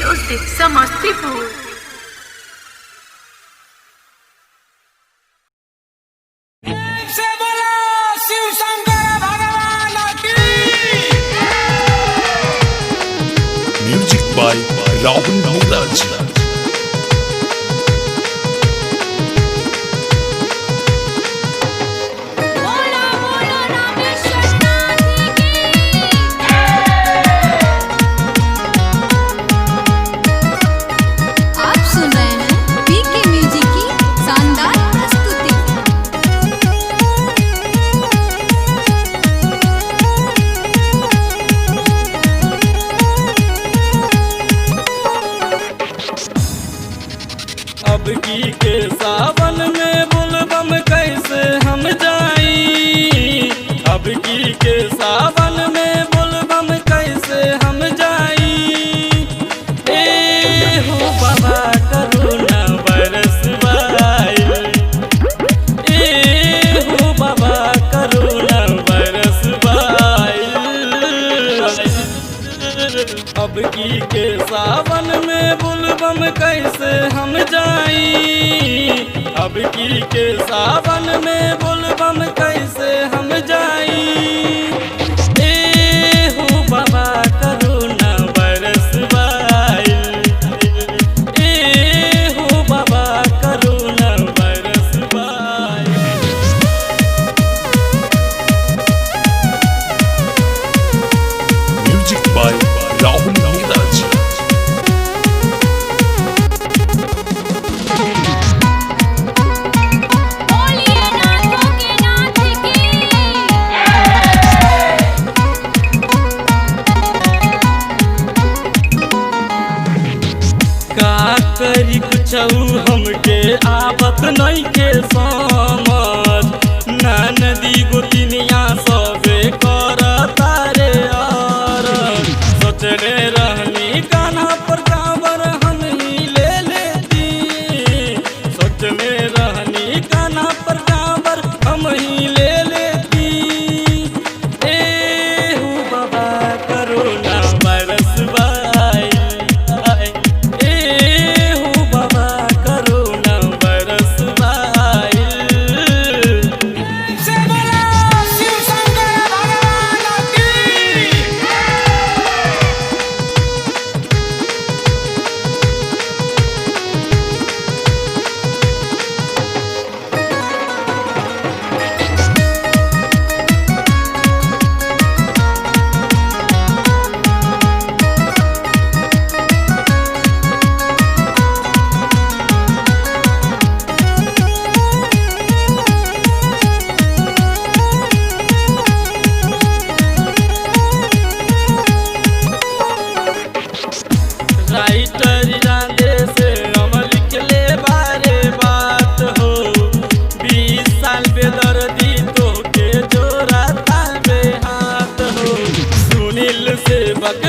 Music Samastipur. Music by Rahul Neeraj. अब की के सावन में बुलबम कैसे हम जाई, अब की के सावन में बुलबम कैसे हम जाई। ए हो बाबा करुणा बरसवाई, ए हो बाबा करुणा बरसवाई। अब की के सावन में बुलबम कैसे हम जाई, अब की के सावन में बुलबम कैसे हम जाई। ए हो बाबा करुणा बरसवाई, ए हो बाबा करुणा बरसवाई। Music by Rahul Neeraj. का करी कुछ हमके आवत नहीं के समझ, ना नदी गोतिनिया सबे कर तारे और सोचले रहनी कान्हा पर कांवर हम ही ले लेती, सोचले रहनी कान्हा पर कांवर हम ही ले लेती। ए हो बाबा करुणा बरसवाई, ए हो बाबा करुणा बरसवाई। राइटर राधे से हम लिखले बारे बात हो, 20 साल बेदर्दी तो के जोड़ा ताल बे हाथ हो। सुनील से बक